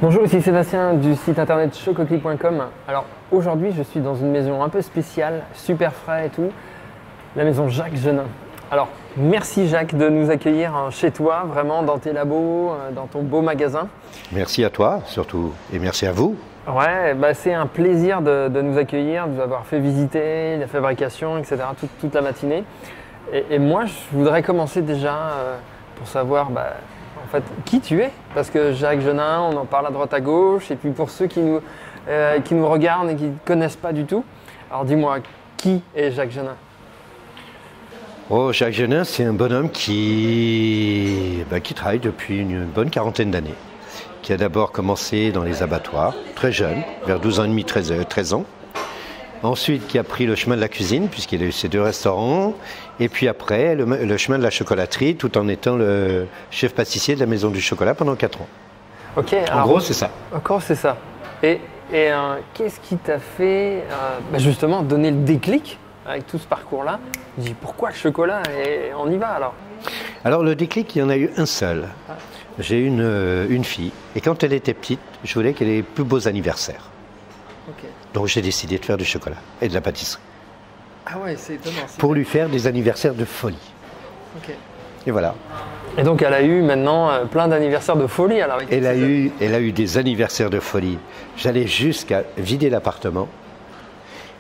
Bonjour, ici Sébastien du site internet chococlick.com. Alors aujourd'hui je suis dans une maison un peu spéciale, super frais et tout, la maison Jacques Genin. Alors merci Jacques de nous accueillir chez toi, vraiment dans tes labos, dans ton beau magasin. Merci à toi surtout et merci à vous. Ouais, c'est un plaisir de nous accueillir, de nous avoir fait visiter la fabrication, etc. toute la matinée. Et moi je voudrais commencer déjà pour savoir en fait, qui tu es, parce que Jacques Genin, on en parle à droite à gauche, et puis pour ceux qui nous regardent et qui ne connaissent pas du tout, alors dis-moi, qui est Jacques Genin? Oh, Jacques Genin, c'est un bonhomme qui travaille depuis une bonne quarantaine d'années, qui a d'abord commencé dans les abattoirs, très jeune, vers 12 ans et demi, 13 ans. Ensuite, qui a pris le chemin de la cuisine, puisqu'il a eu ses 2 restaurants. Et puis après, le chemin de la chocolaterie, tout en étant le chef pâtissier de la Maison du Chocolat pendant 4 ans. Ok. En gros, c'est ça. En gros, c'est ça. Et qu'est-ce qui t'a fait justement donner le déclic avec tout ce parcours-là? Je dis, pourquoi le chocolat? Et on y va alors. Alors, le déclic, il y en a eu un seul. J'ai une fille. Et quand elle était petite, je voulais qu'elle ait les plus beaux anniversaires. Okay. Donc j'ai décidé de faire du chocolat et de la pâtisserie. Ah ouais, c'est étonnant. Pour lui faire des anniversaires de folie. Ok. Et voilà. Et donc elle a eu maintenant plein d'anniversaires de folie alors. Elle a eu des anniversaires de folie. J'allais jusqu'à vider l'appartement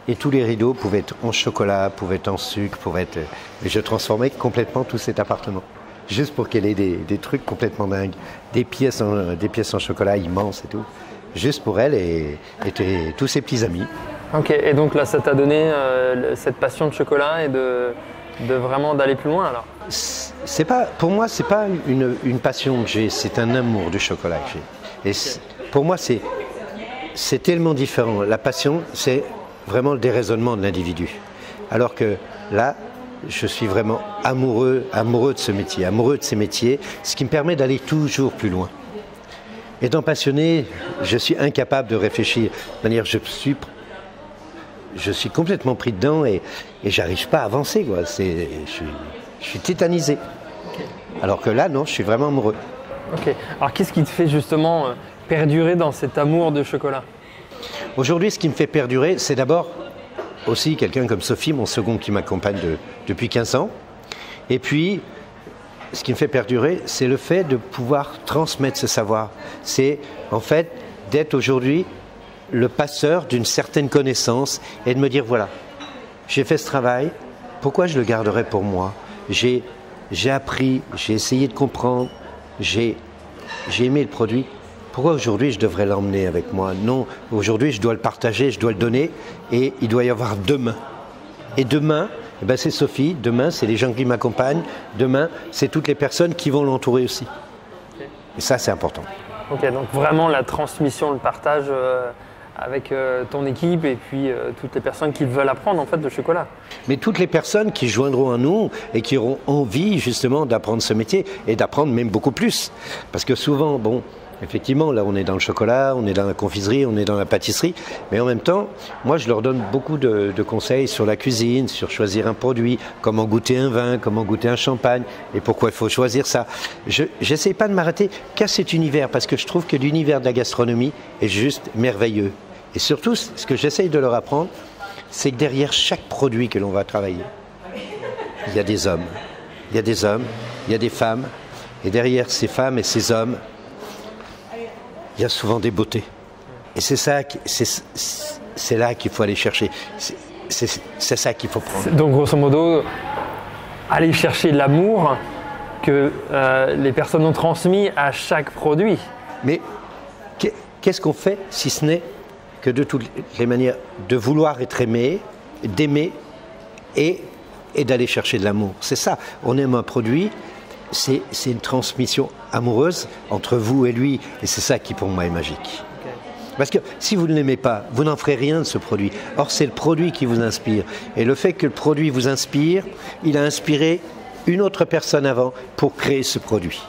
et tous les rideaux pouvaient être en chocolat, pouvaient être en sucre, et je transformais complètement tout cet appartement. Juste pour qu'elle ait des trucs complètement dingues. Des pièces en chocolat immenses et tout. Juste pour elle et tous ses petits amis. Ok, et donc là ça t'a donné cette passion de chocolat et de vraiment d'aller plus loin alors? Pour moi, c'est pas une passion que j'ai, c'est un amour du chocolat que j'ai. Et pour moi, c'est tellement différent. La passion, c'est vraiment le déraisonnement de l'individu. Alors que là, je suis vraiment amoureux de ce métier, amoureux de ces métiers, ce qui me permet d'aller toujours plus loin. Étant passionné, je suis incapable de réfléchir. De manière, je suis complètement pris dedans et j'arrive pas à avancer. Quoi. Je suis tétanisé. Okay. Alors que là, non, je suis vraiment amoureux. Ok. Alors qu'est-ce qui te fait justement perdurer dans cet amour de chocolat? Aujourd'hui, ce qui me fait perdurer, c'est d'abord aussi quelqu'un comme Sophie, mon second qui m'accompagne depuis 15 ans. Et puis, ce qui me fait perdurer, c'est le fait de pouvoir transmettre ce savoir. C'est en fait d'être aujourd'hui le passeur d'une certaine connaissance et de me dire voilà, j'ai fait ce travail, pourquoi je le garderai pour moi? J'ai appris, j'ai essayé de comprendre, j'ai aimé le produit. Pourquoi aujourd'hui je devrais l'emmener avec moi? Non, aujourd'hui je dois le partager, je dois le donner et il doit y avoir demain. Et demain, c'est Sophie, demain c'est les gens qui m'accompagnent, demain c'est toutes les personnes qui vont l'entourer aussi. Okay. Et ça c'est important. Ok, donc vraiment la transmission, le partage avec ton équipe et puis toutes les personnes qui veulent apprendre en fait de chocolat. Mais toutes les personnes qui joindront à nous et qui auront envie justement d'apprendre ce métier et d'apprendre même beaucoup plus. Parce que souvent, effectivement, là on est dans le chocolat, on est dans la confiserie, on est dans la pâtisserie, mais en même temps, moi je leur donne beaucoup de conseils sur la cuisine, sur choisir un produit, comment goûter un vin, comment goûter un champagne, et pourquoi il faut choisir ça. Je n'essaie pas de m'arrêter qu'à cet univers, parce que je trouve que l'univers de la gastronomie est juste merveilleux. Et surtout, ce que j'essaye de leur apprendre, c'est que derrière chaque produit que l'on va travailler, il y a des hommes, il y a des femmes, et derrière ces femmes et ces hommes, il y a souvent des beautés. Et c'est là qu'il faut aller chercher. C'est ça qu'il faut prendre. Donc grosso modo, aller chercher l'amour que les personnes ont transmis à chaque produit. Mais qu'est-ce qu'on fait si ce n'est que de toutes les manières de vouloir être aimé, d'aimer et d'aller chercher de l'amour? C'est ça. On aime un produit. C'est une transmission amoureuse entre vous et lui. Et c'est ça qui, pour moi, est magique. Okay. Parce que si vous ne l'aimez pas, vous n'en ferez rien de ce produit. Or, c'est le produit qui vous inspire. Et le fait que le produit vous inspire, il a inspiré une autre personne avant pour créer ce produit.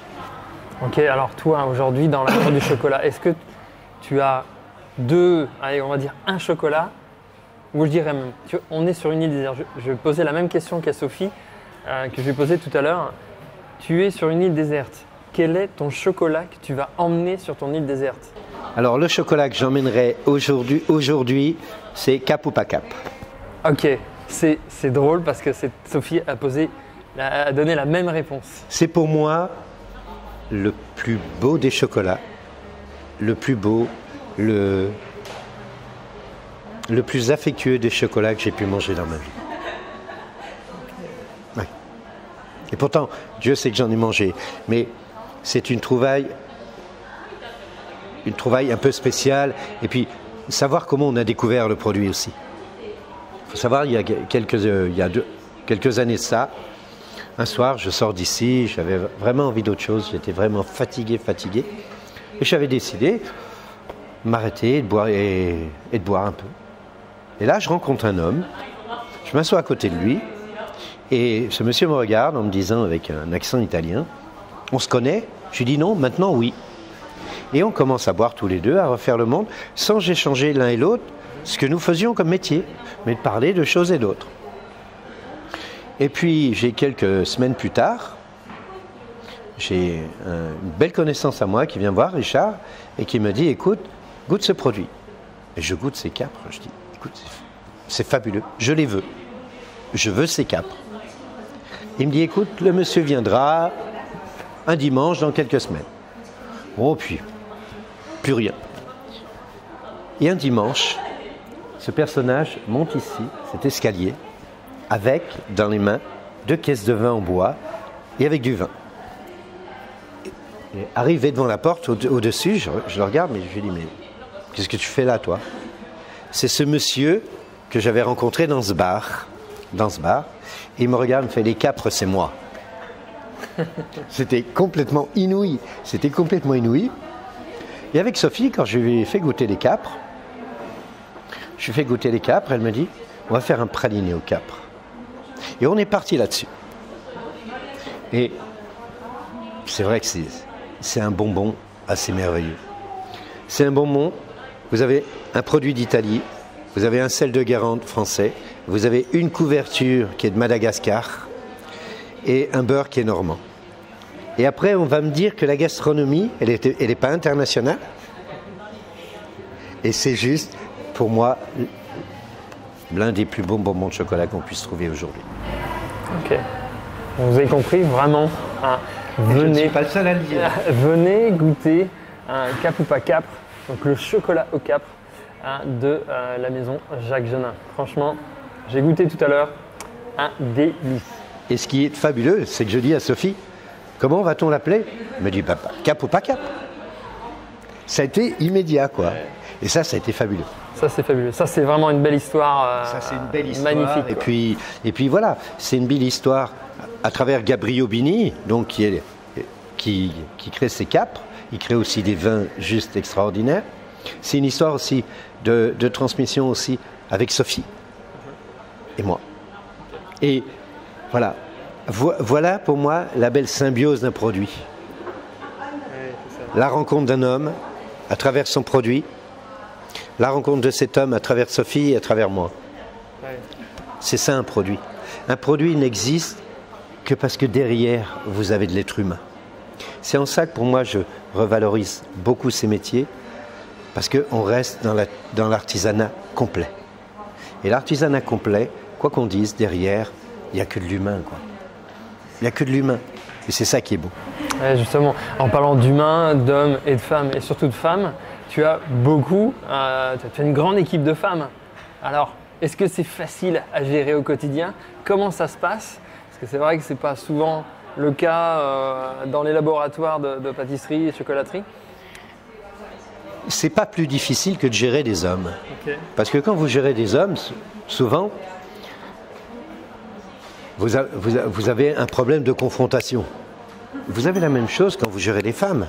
Ok, alors toi, aujourd'hui, dans l'amour du chocolat, est-ce que tu as on va dire un chocolat, ou je dirais même, on est sur une île déserte. Je vais poser la même question qu'à Sophie, que je vais poser tout à l'heure. Tu es sur une île déserte. Quel est ton chocolat que tu vas emmener sur ton île déserte? Alors le chocolat que j'emmènerai aujourd'hui, c'est cap ou pas cap. Ok, c'est drôle parce que Sophie a donné la même réponse. C'est pour moi le plus beau des chocolats, le plus beau, le plus affectueux des chocolats que j'ai pu manger dans ma vie. Ouais. Et pourtant, Dieu sait que j'en ai mangé, mais c'est une trouvaille un peu spéciale. Et puis, savoir comment on a découvert le produit aussi. Il faut savoir, il y a quelques années de ça, un soir, je sors d'ici, j'avais vraiment envie d'autre chose, j'étais vraiment fatigué. Et j'avais décidé de m'arrêter et de boire un peu. Et là, je rencontre un homme, je m'assois à côté de lui, et ce monsieur me regarde en me disant avec un accent italien, on se connaît? Je lui dis non, maintenant oui. Et on commence à boire tous les deux, à refaire le monde, sans échanger l'un et l'autre ce que nous faisions comme métier, mais de parler de choses et d'autres. Et puis, j'ai quelques semaines plus tard, j'ai une belle connaissance à moi qui vient voir Richard et qui me dit, écoute, goûte ce produit. Et je goûte ces capres. Je dis, écoute, c'est fabuleux, je les veux. Je veux ces capres. Il me dit, écoute, le monsieur viendra un dimanche dans quelques semaines. Oh, puis, plus rien. Et un dimanche, ce personnage monte ici, cet escalier, avec, dans les mains, 2 caisses de vin en bois et avec du vin. Et arrivé devant la porte, au-dessus, je le regarde, mais je lui dis, mais qu'est-ce que tu fais là, toi? C'est ce monsieur que j'avais rencontré dans ce bar. Et il me regarde, il me fait, les capres, c'est moi. C'était complètement inouï. Et avec Sophie, quand je lui ai fait goûter les capres, elle me dit, on va faire un praliné aux capres. Et on est parti là-dessus. Et c'est vrai que c'est un bonbon assez merveilleux. C'est un bonbon, vous avez un produit d'Italie, vous avez un sel de Guérande français, vous avez une couverture qui est de Madagascar et un beurre qui est normand. Et après, on va me dire que la gastronomie, elle est pas internationale. Et c'est juste, pour moi, l'un des plus beaux bonbons de chocolat qu'on puisse trouver aujourd'hui. Ok. Vous avez compris, vraiment. Je ne suis pas le seul à le dire. Venez goûter un cap ou pas capre, donc le chocolat au capre de la maison Jacques Genin. Franchement, j'ai goûté tout à l'heure, un délice. Et ce qui est fabuleux, c'est que je dis à Sophie, comment va-t-on l'appeler? Elle me dit, papa, cap ou pas cap? Ça a été immédiat, quoi. Ouais. Et ça a été fabuleux. Ça, c'est fabuleux. Ça, c'est vraiment une belle histoire. Ça, c'est une belle histoire. Magnifique. Et puis voilà, c'est une belle histoire à travers Gabrio Bini, donc qui crée ces capres. Il crée aussi des vins juste extraordinaires. C'est une histoire aussi de transmission aussi avec Sophie et moi. Et voilà. Voilà pour moi la belle symbiose d'un produit. La rencontre d'un homme à travers son produit, la rencontre de cet homme à travers Sophie et à travers moi. C'est ça un produit. Un produit n'existe que parce que derrière vous avez de l'être humain. C'est en ça que pour moi je revalorise beaucoup ces métiers, parce qu'on reste dans l'artisanat complet. Et l'artisanat complet, quoi qu'on dise, derrière, il n'y a que de l'humain, quoi. Il n'y a que de l'humain. Et c'est ça qui est beau. Ouais, justement, en parlant d'humains, d'hommes et de femmes, et surtout de femmes, tu as une grande équipe de femmes. Alors, est-ce que c'est facile à gérer au quotidien? Comment ça se passe? Parce que c'est vrai que ce n'est pas souvent le cas dans les laboratoires de pâtisserie et chocolaterie. C'est pas plus difficile que de gérer des hommes. Okay. Parce que quand vous gérez des hommes, souvent, vous avez un problème de confrontation. Vous avez la même chose quand vous gérez des femmes,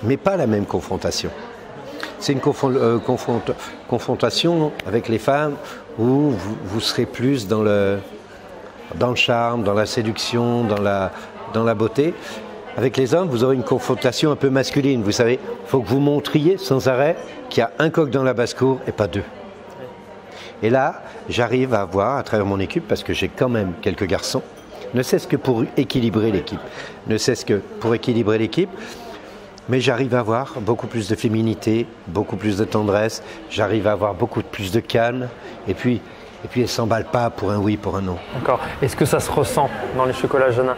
mais pas la même confrontation. C'est une confrontation avec les femmes où vous serez plus dans le charme, dans la séduction, dans la beauté. Avec les hommes, vous aurez une confrontation un peu masculine. Vous savez, il faut que vous montriez sans arrêt qu'il y a un coq dans la basse-cour et pas deux. Et là, j'arrive à voir à travers mon équipe, parce que j'ai quand même quelques garçons, ne serait-ce que pour équilibrer l'équipe. Mais j'arrive à avoir beaucoup plus de féminité, beaucoup plus de tendresse, j'arrive à avoir beaucoup plus de calme, et puis elle ne s'emballe pas pour un oui, pour un non. D'accord. Est-ce que ça se ressent dans les chocolats Genin?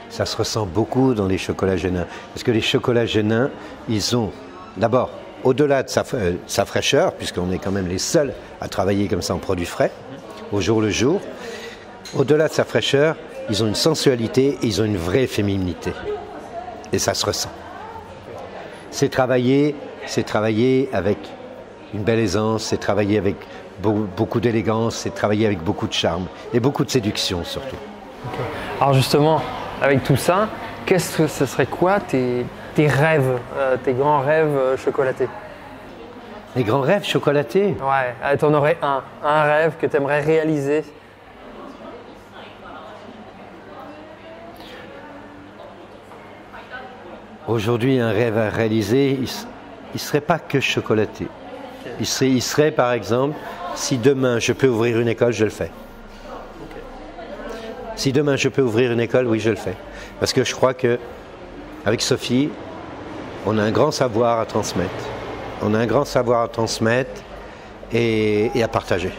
Ça se ressent beaucoup dans les chocolats Genin, parce que les chocolats Genin, ils ont d'abord, au-delà de sa fraîcheur, puisqu'on est quand même les seuls à travailler comme ça en produits frais, au jour le jour, au-delà de sa fraîcheur, ils ont une sensualité, ils ont une vraie féminité. Et ça se ressent. C'est travailler avec une belle aisance, c'est travailler avec beaucoup d'élégance, c'est travailler avec beaucoup de charme et beaucoup de séduction surtout. Okay. Alors justement, avec tout ça, qu'est-ce que ce serait quoi tes rêves, tes grands rêves chocolatés? Les grands rêves chocolatés? Ouais, tu en aurais un rêve que tu aimerais réaliser. Aujourd'hui, un rêve à réaliser, il ne serait pas que chocolaté. Il serait, par exemple, si demain je peux ouvrir une école, je le fais. Si demain je peux ouvrir une école, oui, je le fais. Parce que je crois qu'avec Sophie, on a un grand savoir à transmettre. On a un grand savoir à transmettre et à partager.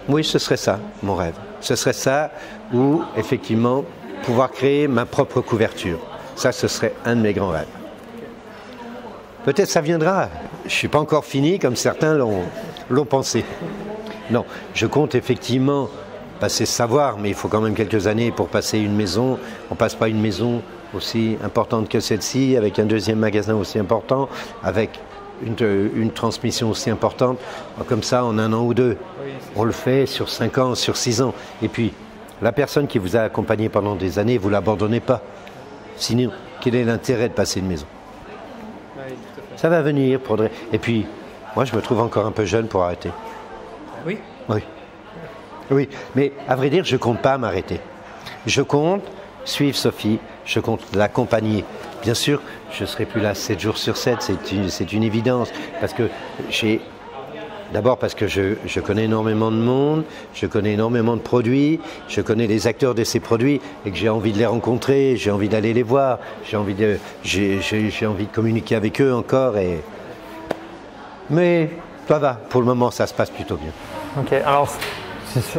Oui, ce serait ça, mon rêve. Ce serait ça, ou effectivement, pouvoir créer ma propre couverture. Ça, ce serait un de mes grands rêves. Peut-être ça viendra. Je ne suis pas encore fini comme certains l'ont pensé. Non, je compte effectivement passer ce savoir, mais il faut quand même quelques années pour passer une maison. On ne passe pas une maison aussi importante que celle-ci, avec un deuxième magasin aussi important, avec une transmission aussi importante. Comme ça, en 1 an ou 2, on le fait sur 5 ans, sur 6 ans. Et puis, la personne qui vous a accompagné pendant des années, vous ne l'abandonnez pas. Sinon, quel est l'intérêt de passer une maison? Oui, tout à fait. Ça va venir. Et puis, moi, je me trouve encore un peu jeune pour arrêter. Oui? Oui. Oui, mais à vrai dire, je ne compte pas m'arrêter. Je compte suivre Sophie, je compte l'accompagner. Bien sûr, je ne serai plus là 7 jours sur 7, c'est une évidence. D'abord parce que je connais énormément de monde, je connais énormément de produits, je connais les acteurs de ces produits et que j'ai envie de les rencontrer, j'ai envie d'aller les voir, j'ai envie de communiquer avec eux encore. Mais ça va, pour le moment ça se passe plutôt bien. Ok, alors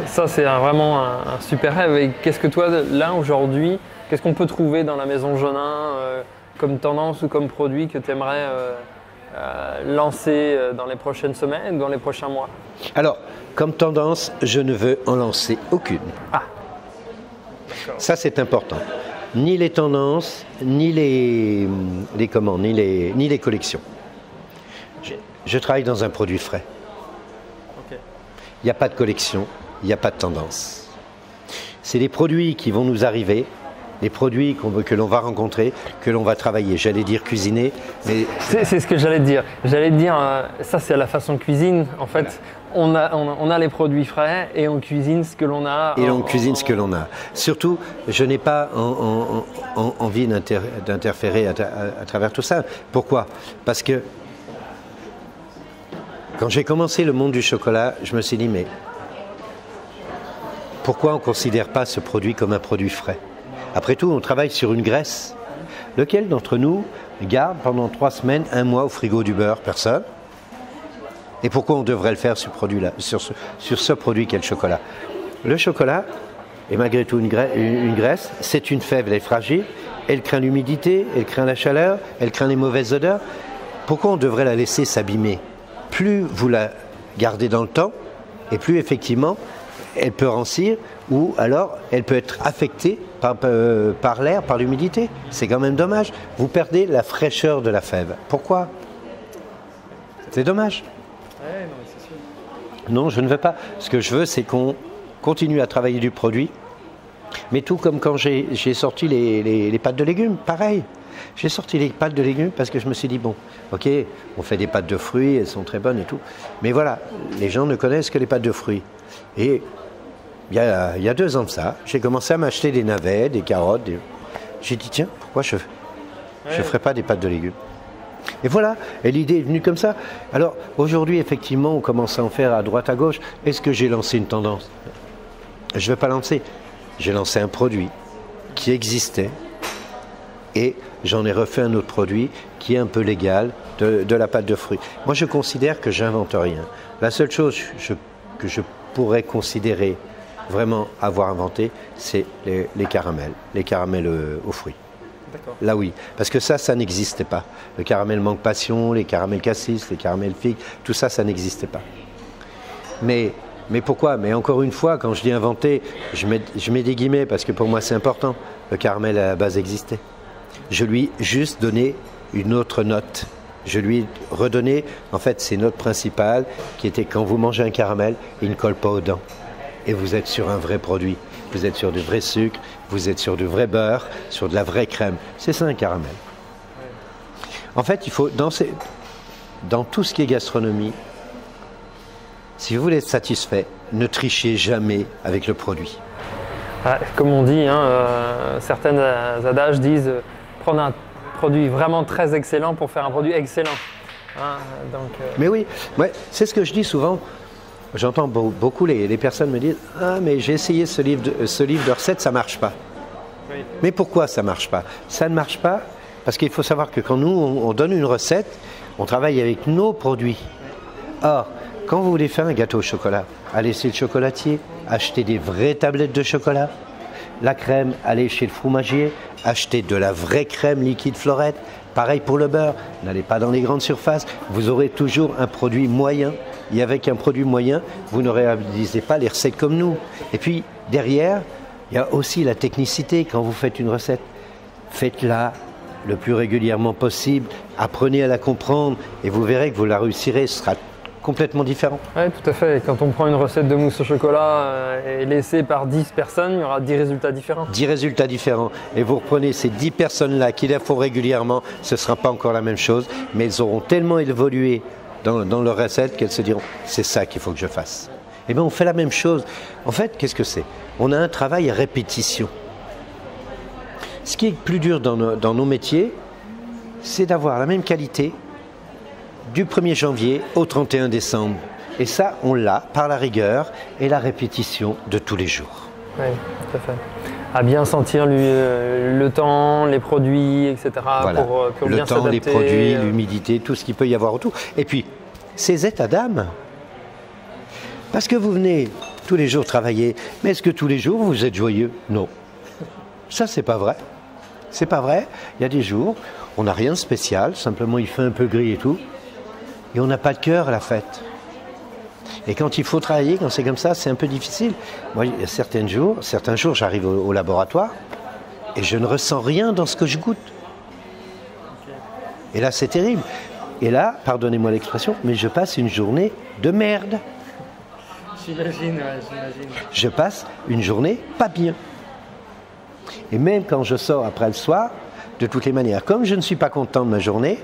ça c'est vraiment un super rêve. Et qu'est-ce que toi, là aujourd'hui, qu'est-ce qu'on peut trouver dans la maison Genin comme tendance ou comme produit que tu aimerais lancer dans les prochaines semaines, dans les prochains mois? Alors, comme tendance, je ne veux en lancer aucune. Ah. Ça, c'est important. Ni les tendances, ni les collections. Je travaille dans un produit frais. Il n'y a pas de collection, il n'y a pas de tendance. C'est les produits qui vont nous arriver, les produits que l'on va rencontrer, que l'on va travailler. J'allais dire cuisiner, mais... C'est ce que j'allais te dire. J'allais te dire, ça c'est à la façon cuisine. En fait, voilà. on a les produits frais et on cuisine ce que l'on a. Et on cuisine ce que l'on a. Surtout, je n'ai pas envie d'interférer à travers tout ça. Pourquoi? Parce que quand j'ai commencé le monde du chocolat, je me suis dit, mais pourquoi on ne considère pas ce produit comme un produit frais? Après tout, on travaille sur une graisse. Lequel d'entre nous garde pendant 3 semaines, 1 mois au frigo du beurre? Personne. Et pourquoi on devrait le faire sur ce produit qu'est le chocolat? Le chocolat est malgré tout une graisse, c'est une fève, elle est fragile, elle craint l'humidité, elle craint la chaleur, elle craint les mauvaises odeurs. Pourquoi on devrait la laisser s'abîmer? Plus vous la gardez dans le temps, et plus effectivement, elle peut rancir, ou alors elle peut être affectée par l'air, par l'humidité. C'est quand même dommage. Vous perdez la fraîcheur de la fève. Pourquoi? C'est dommage. Ouais, non, c'est sûr. Non, je ne veux pas. Ce que je veux, c'est qu'on continue à travailler du produit. Mais tout comme quand j'ai sorti les pâtes de légumes, pareil. J'ai sorti les pâtes de légumes parce que je me suis dit, bon, ok, on fait des pâtes de fruits, elles sont très bonnes et tout. Mais voilà, les gens ne connaissent que les pâtes de fruits. Et il y a 2 ans de ça, j'ai commencé à m'acheter des navets, des carottes. J'ai dit, tiens, pourquoi je ne ferais pas des pâtes de légumes? Et voilà, et l'idée est venue comme ça. Alors, aujourd'hui, effectivement, on commence à en faire à droite, à gauche. Est-ce que j'ai lancé une tendance? Je ne vais pas lancer. J'ai lancé un produit qui existait, et j'en ai refait un autre produit qui est un peu légal, de la pâte de fruits. Moi, je considère que j'invente rien. La seule chose que je pourrais considérer vraiment avoir inventé, c'est les caramels aux fruits. Là oui, parce que ça n'existait pas. Le caramel mangue passion, les caramels cassis, les caramels figues, tout ça, ça n'existait pas. Mais pourquoi? Mais encore une fois, quand je dis inventé, je mets des guillemets parce que pour moi c'est important. Le caramel à la base existait. Je lui ai juste donné une autre note. Je lui ai redonné, en fait, ses notes principales qui étaient quand vous mangez un caramel, il ne colle pas aux dents. Et vous êtes sur un vrai produit. Vous êtes sur du vrai sucre, vous êtes sur du vrai beurre, sur de la vraie crème. C'est ça un caramel. En fait, il faut, dans tout ce qui est gastronomie, si vous voulez être satisfait, ne trichez jamais avec le produit. Comme on dit, certains adages disent prendre un produit vraiment très excellent pour faire un produit excellent. Mais oui, ouais, c'est ce que je dis souvent. J'entends beaucoup les personnes me dire « Ah, mais j'ai essayé ce livre de recettes, ça ne marche pas. Oui. » Mais pourquoi ça ne marche pas? Ça ne marche pas parce qu'il faut savoir que quand nous, on donne une recette, on travaille avec nos produits. Or, quand vous voulez faire un gâteau au chocolat, allez chez le chocolatier, achetez des vraies tablettes de chocolat. La crème, allez chez le fromagier, achetez de la vraie crème liquide Florette. Pareil pour le beurre, n'allez pas dans les grandes surfaces, vous aurez toujours un produit moyen. Et avec un produit moyen, vous ne réalisez pas les recettes comme nous. Et puis, derrière, il y a aussi la technicité. Quand vous faites une recette, faites-la le plus régulièrement possible. Apprenez à la comprendre et vous verrez que vous la réussirez. Ce sera complètement différent. Oui, tout à fait. Quand on prend une recette de mousse au chocolat et laissée par 10 personnes, il y aura 10 résultats différents. 10 résultats différents. Et vous reprenez ces 10 personnes-là qui la font régulièrement, ce ne sera pas encore la même chose, mais elles auront tellement évolué dans leur recette qu'elles se diront « c'est ça qu'il faut que je fasse ». Eh bien, on fait la même chose. En fait, qu'est-ce que c'est? On a un travail à répétition. Ce qui est plus dur dans nos métiers, c'est d'avoir la même qualité du 1er janvier au 31 décembre. Et ça, on l'a par la rigueur et la répétition de tous les jours. Oui, tout à fait. À bien sentir le temps, les produits, etc. Voilà. pour le bien temps, les s'adapter. produits, l'humidité, tout ce qu'il peut y avoir autour. Et puis, ces états d'âme. Parce que vous venez tous les jours travailler, mais est-ce que tous les jours vous êtes joyeux? Non. Ça, c'est pas vrai. C'est pas vrai. Il y a des jours, on n'a rien de spécial, simplement il fait un peu gris et tout, et on n'a pas de cœur à la fête. Et quand il faut travailler, quand c'est comme ça, c'est un peu difficile. Moi, il y a certains jours, j'arrive au laboratoire et je ne ressens rien dans ce que je goûte. Et là, c'est terrible. Et là, pardonnez-moi l'expression, mais je passe une journée de merde. J'imagine, ouais, j'imagine. Je passe une journée pas bien. Et même quand je sors après le soir, de toutes les manières, comme je ne suis pas content de ma journée,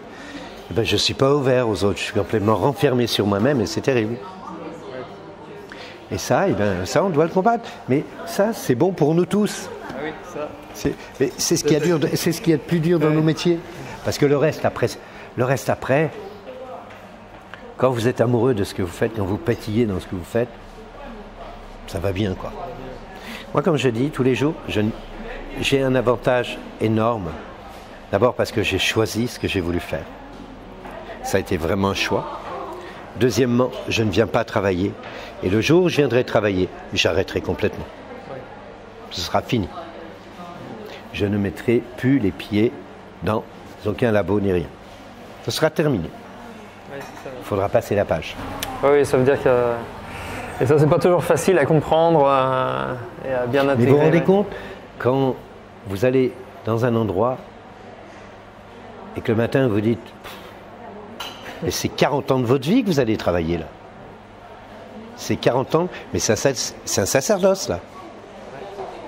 eh ben, je ne suis pas ouvert aux autres. Je suis complètement renfermé sur moi-même et c'est terrible. Et ça, eh ben, ça, on doit le combattre. Mais ça, c'est bon pour nous tous. Ah oui, ça. C'est ce qu'il y a de plus dur dans nos métiers. Parce que le reste après, quand vous êtes amoureux de ce que vous faites, quand vous pétillez dans ce que vous faites, ça va bien, quoi. Moi, comme je dis, tous les jours, j'ai un avantage énorme. D'abord parce que j'ai choisi ce que j'ai voulu faire. Ça a été vraiment un choix. Deuxièmement, je ne viens pas travailler. Et le jour où je viendrai travailler, j'arrêterai complètement. Ce sera fini. Je ne mettrai plus les pieds dans aucun labo ni rien. Ce sera terminé. Il faudra passer la page. Oui, ça veut dire que... Et ça, c'est pas toujours facile à comprendre et à bien intégrer. Mais vous vous rendez compte, quand vous allez dans un endroit et que le matin vous dites et c'est 40 ans de votre vie que vous allez travailler là. C'est 40 ans, mais c'est un sacerdoce là.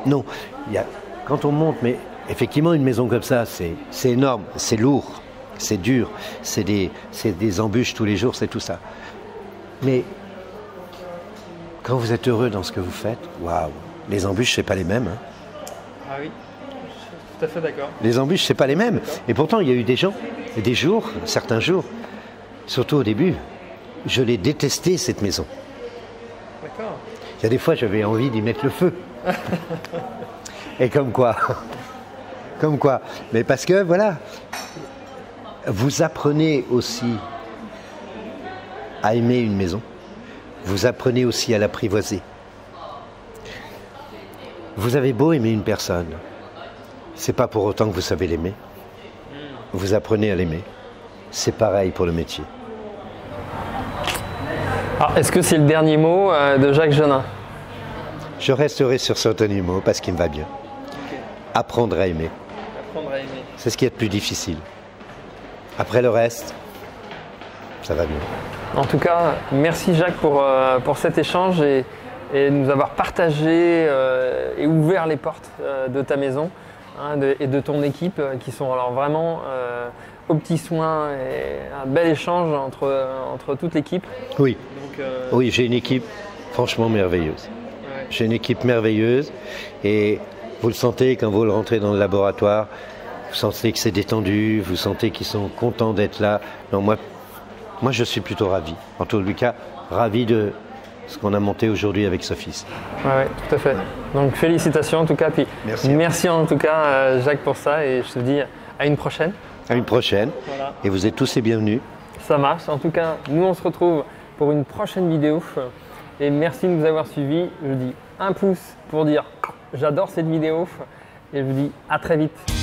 Non, quand on monte, mais effectivement une maison comme ça, c'est énorme, c'est lourd, c'est dur, c'est des embûches tous les jours, c'est tout ça. Mais quand vous êtes heureux dans ce que vous faites, waouh, les embûches, c'est pas les mêmes. Hein. Ah oui, je suis tout à fait d'accord. Les embûches, c'est pas les mêmes. Et pourtant, il y a eu des gens, et des jours, certains jours, surtout au début, je l'ai détesté cette maison. D'accord. Il y a des fois, j'avais envie d'y mettre le feu. Et comme quoi, Comme quoi. Mais parce que, voilà, vous apprenez aussi à aimer une maison. Vous apprenez aussi à l'apprivoiser. Vous avez beau aimer une personne, c'est pas pour autant que vous savez l'aimer. Vous apprenez à l'aimer. C'est pareil pour le métier. Alors, est-ce que c'est le dernier mot de Jacques Genin? Je resterai sur ce dernier mot parce qu'il me va bien. Apprendre à aimer. Apprendre à aimer. C'est ce qui est le plus difficile. Après le reste, ça va bien. En tout cas, merci Jacques pour cet échange et nous avoir partagé et ouvert les portes de ta maison et de ton équipe qui sont alors vraiment aux petits soins et un bel échange entre toute l'équipe. Oui, Donc, oui, j'ai une équipe franchement merveilleuse. ouais. J'ai une équipe merveilleuse et vous le sentez quand vous rentrez dans le laboratoire, vous sentez que c'est détendu, vous sentez qu'ils sont contents d'être là. Non, moi je suis plutôt ravi. En tout cas, ravi de ce qu'on a monté aujourd'hui avec Sophie. Ouais, tout à fait. Donc félicitations en tout cas, puis merci en tout cas Jacques pour ça et je te dis à une prochaine. À une prochaine. Voilà. Et vous êtes tous les bienvenus. Ça marche. En tout cas, nous on se retrouve pour une prochaine vidéo et merci de nous avoir suivis. Je dis un pouce pour dire j'adore cette vidéo et je vous dis à très vite.